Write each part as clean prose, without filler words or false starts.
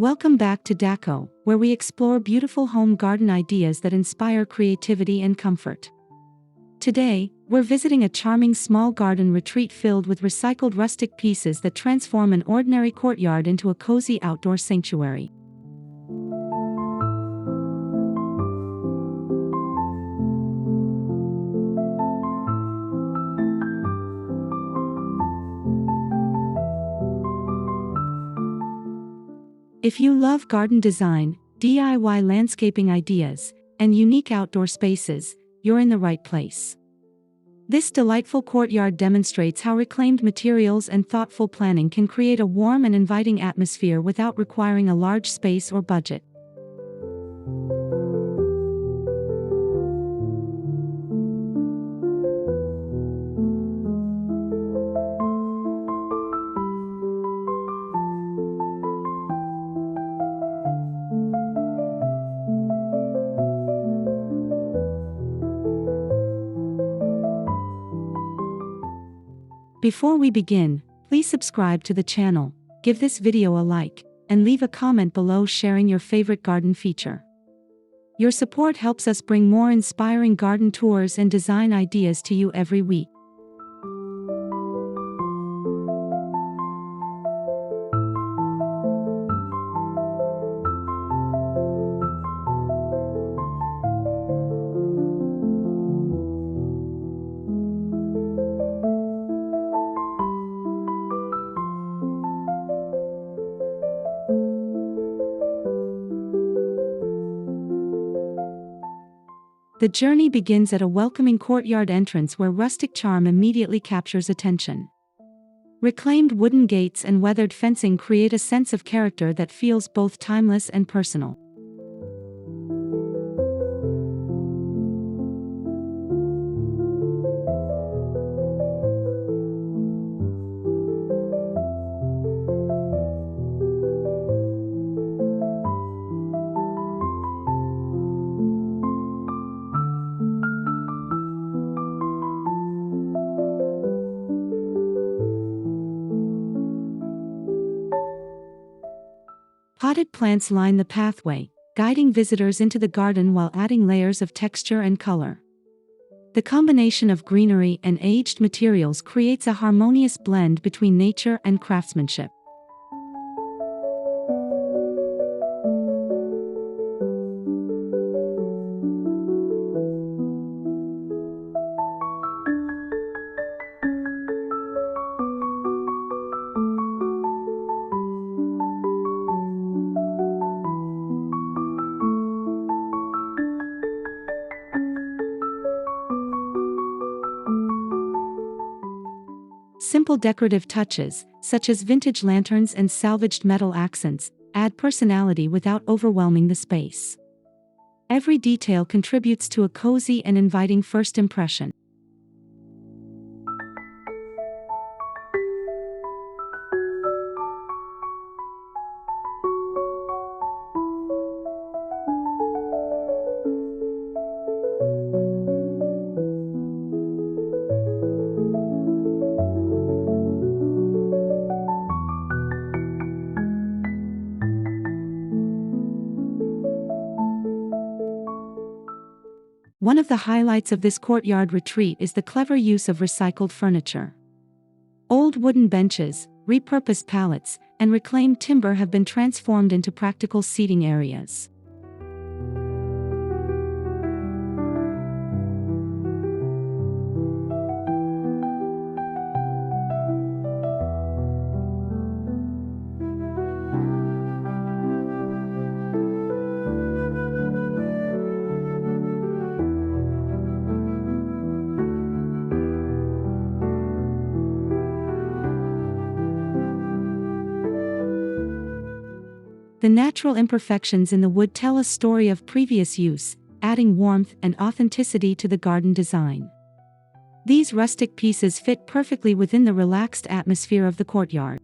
Welcome back to Daco, where we explore beautiful home garden ideas that inspire creativity and comfort. Today, we're visiting a charming small garden retreat filled with recycled rustic pieces that transform an ordinary courtyard into a cozy outdoor sanctuary. If you love garden design, DIY landscaping ideas, and unique outdoor spaces, you're in the right place. This delightful courtyard demonstrates how reclaimed materials and thoughtful planning can create a warm and inviting atmosphere without requiring a large space or budget. Before we begin, please subscribe to the channel, give this video a like, and leave a comment below sharing your favorite garden feature. Your support helps us bring more inspiring garden tours and design ideas to you every week. The journey begins at a welcoming courtyard entrance where rustic charm immediately captures attention. Reclaimed wooden gates and weathered fencing create a sense of character that feels both timeless and personal. Potted plants line the pathway, guiding visitors into the garden while adding layers of texture and color. The combination of greenery and aged materials creates a harmonious blend between nature and craftsmanship. Simple decorative touches, such as vintage lanterns and salvaged metal accents, add personality without overwhelming the space. Every detail contributes to a cozy and inviting first impression. One of the highlights of this courtyard retreat is the clever use of recycled furniture. Old wooden benches, repurposed pallets, and reclaimed timber have been transformed into practical seating areas. The natural imperfections in the wood tell a story of previous use, adding warmth and authenticity to the garden design. These rustic pieces fit perfectly within the relaxed atmosphere of the courtyard.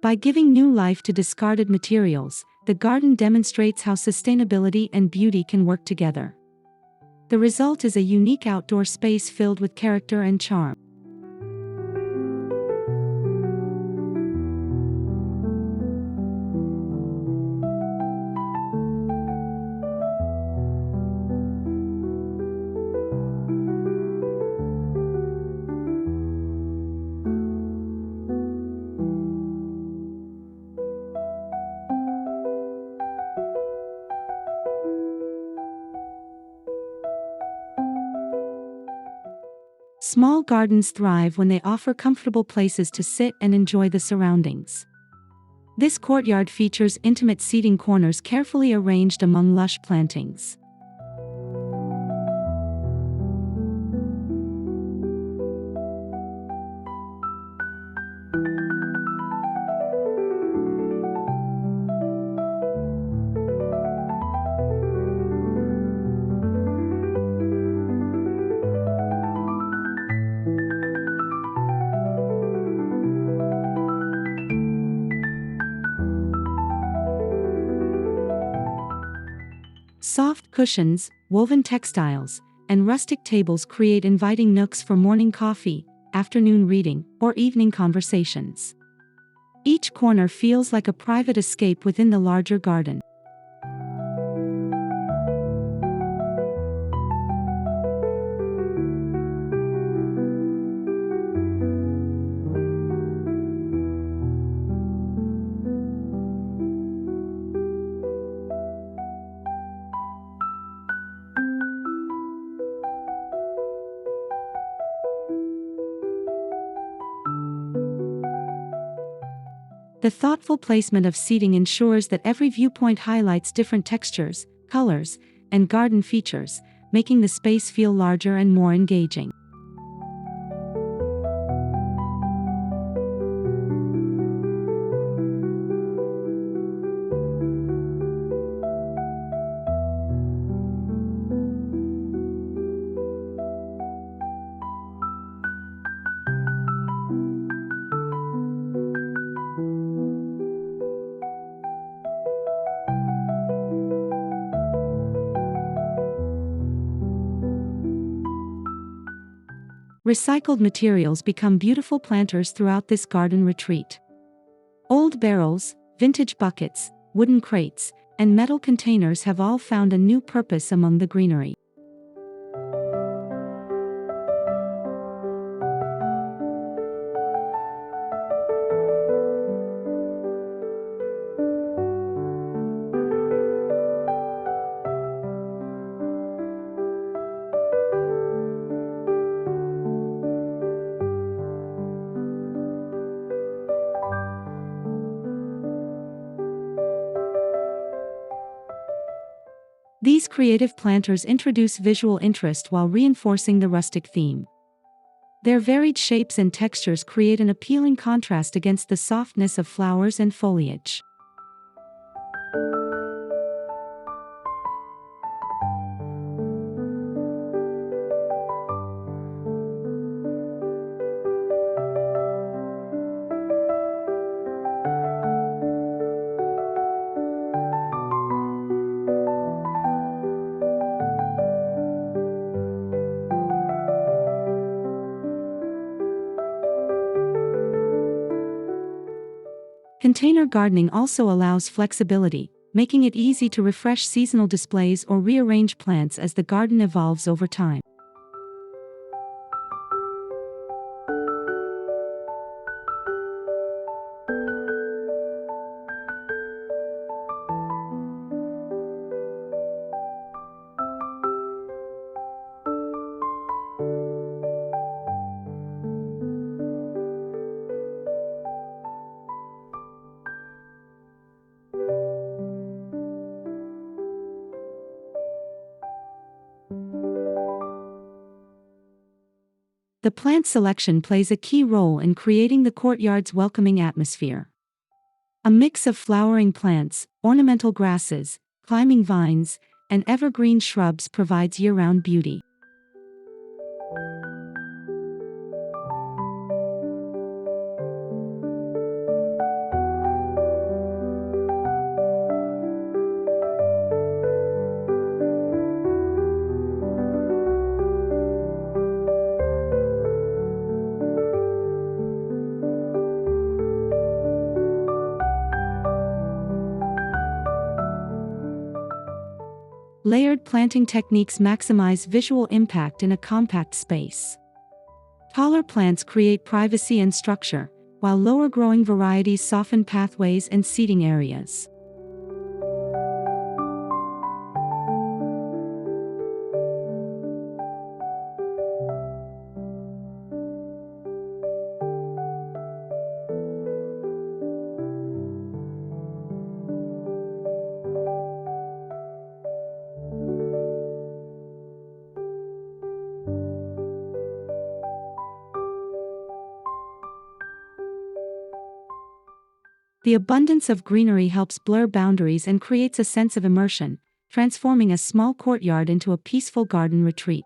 By giving new life to discarded materials, the garden demonstrates how sustainability and beauty can work together. The result is a unique outdoor space filled with character and charm. Small gardens thrive when they offer comfortable places to sit and enjoy the surroundings. This courtyard features intimate seating corners carefully arranged among lush plantings. Soft cushions, woven textiles, and rustic tables create inviting nooks for morning coffee, afternoon reading, or evening conversations. Each corner feels like a private escape within the larger garden. The thoughtful placement of seating ensures that every viewpoint highlights different textures, colors, and garden features, making the space feel larger and more engaging. Recycled materials become beautiful planters throughout this garden retreat. Old barrels, vintage buckets, wooden crates, and metal containers have all found a new purpose among the greenery. These creative planters introduce visual interest while reinforcing the rustic theme. Their varied shapes and textures create an appealing contrast against the softness of flowers and foliage. Container gardening also allows flexibility, making it easy to refresh seasonal displays or rearrange plants as the garden evolves over time. The plant selection plays a key role in creating the courtyard's welcoming atmosphere. A mix of flowering plants, ornamental grasses, climbing vines, and evergreen shrubs provides year-round beauty. Layered planting techniques maximize visual impact in a compact space. Taller plants create privacy and structure, while lower-growing varieties soften pathways and seating areas. The abundance of greenery helps blur boundaries and creates a sense of immersion, transforming a small courtyard into a peaceful garden retreat.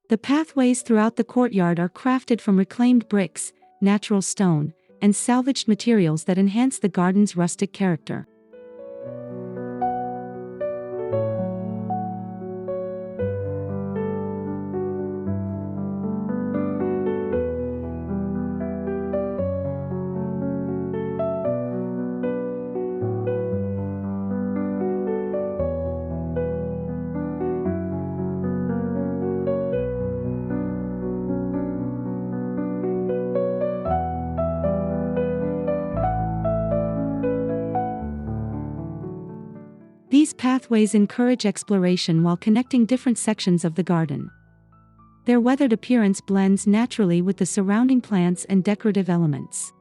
The pathways throughout the courtyard are crafted from reclaimed bricks, natural stone, and salvaged materials that enhance the garden's rustic character. These pathways encourage exploration while connecting different sections of the garden. Their weathered appearance blends naturally with the surrounding plants and decorative elements.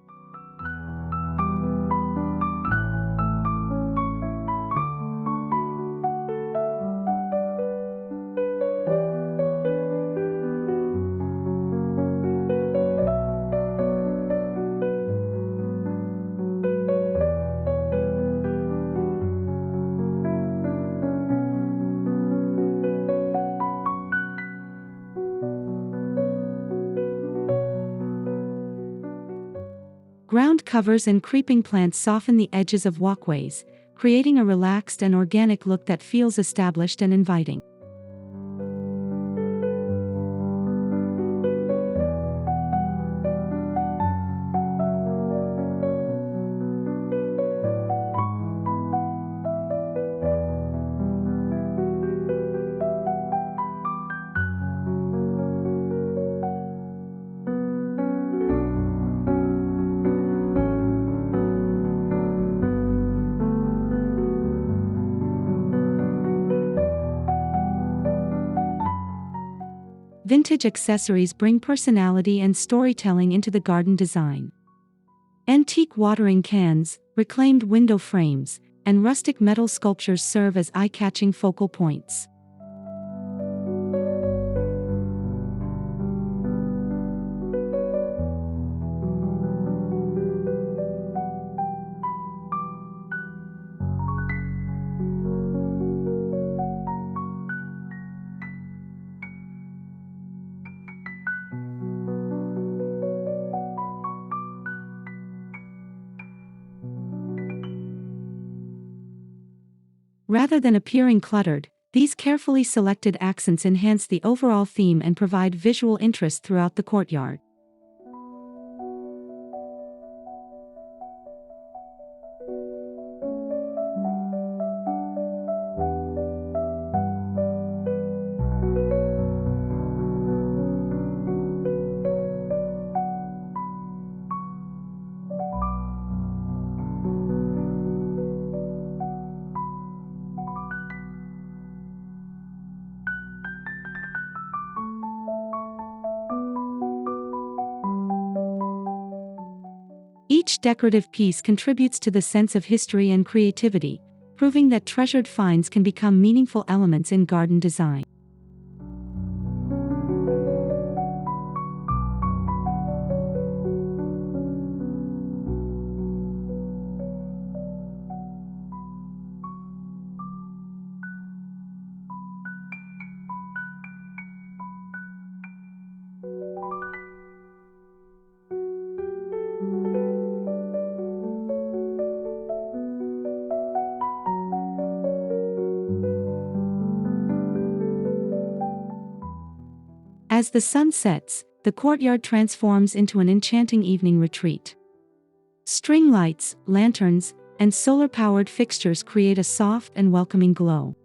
Ground covers and creeping plants soften the edges of walkways, creating a relaxed and organic look that feels established and inviting. Vintage accessories bring personality and storytelling into the garden design. Antique watering cans, reclaimed window frames, and rustic metal sculptures serve as eye-catching focal points. Rather than appearing cluttered, these carefully selected accents enhance the overall theme and provide visual interest throughout the courtyard. Each decorative piece contributes to the sense of history and creativity, proving that treasured finds can become meaningful elements in garden design. As the sun sets, the courtyard transforms into an enchanting evening retreat. String lights, lanterns, and solar-powered fixtures create a soft and welcoming glow.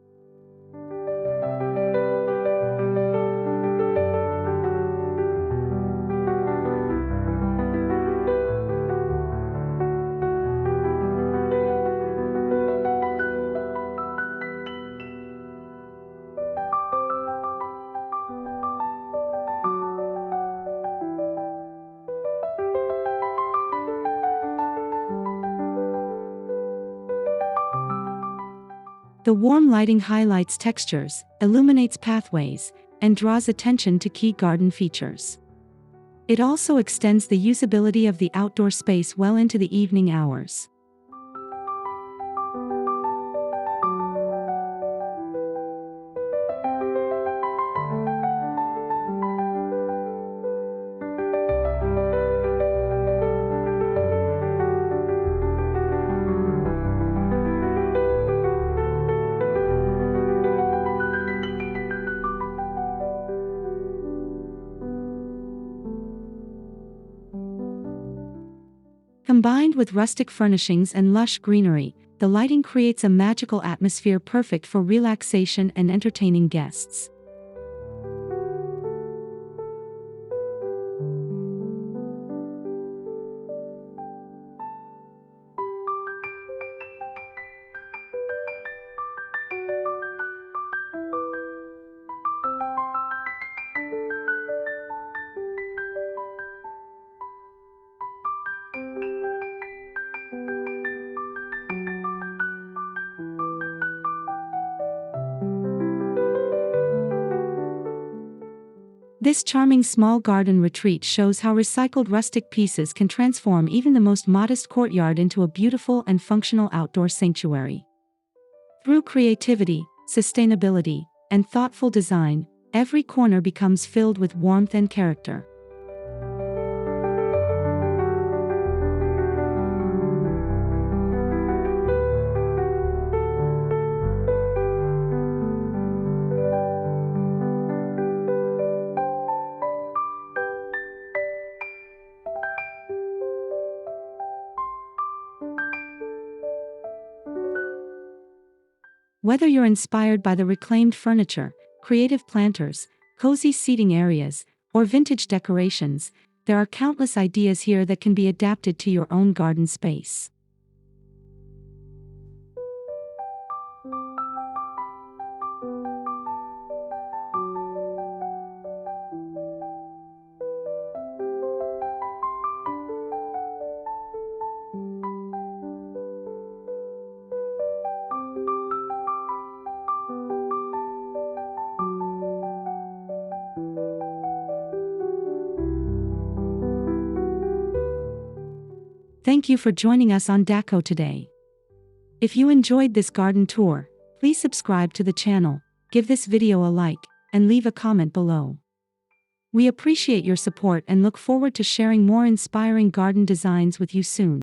The warm lighting highlights textures, illuminates pathways, and draws attention to key garden features. It also extends the usability of the outdoor space well into the evening hours. Combined with rustic furnishings and lush greenery, the lighting creates a magical atmosphere perfect for relaxation and entertaining guests. This charming small garden retreat shows how recycled rustic pieces can transform even the most modest courtyard into a beautiful and functional outdoor sanctuary. Through creativity, sustainability, and thoughtful design, every corner becomes filled with warmth and character. Whether you're inspired by the reclaimed furniture, creative planters, cozy seating areas, or vintage decorations, there are countless ideas here that can be adapted to your own garden space. Thank you for joining us on Deco today. If you enjoyed this garden tour, please subscribe to the channel, give this video a like, and leave a comment below. We appreciate your support and look forward to sharing more inspiring garden designs with you soon.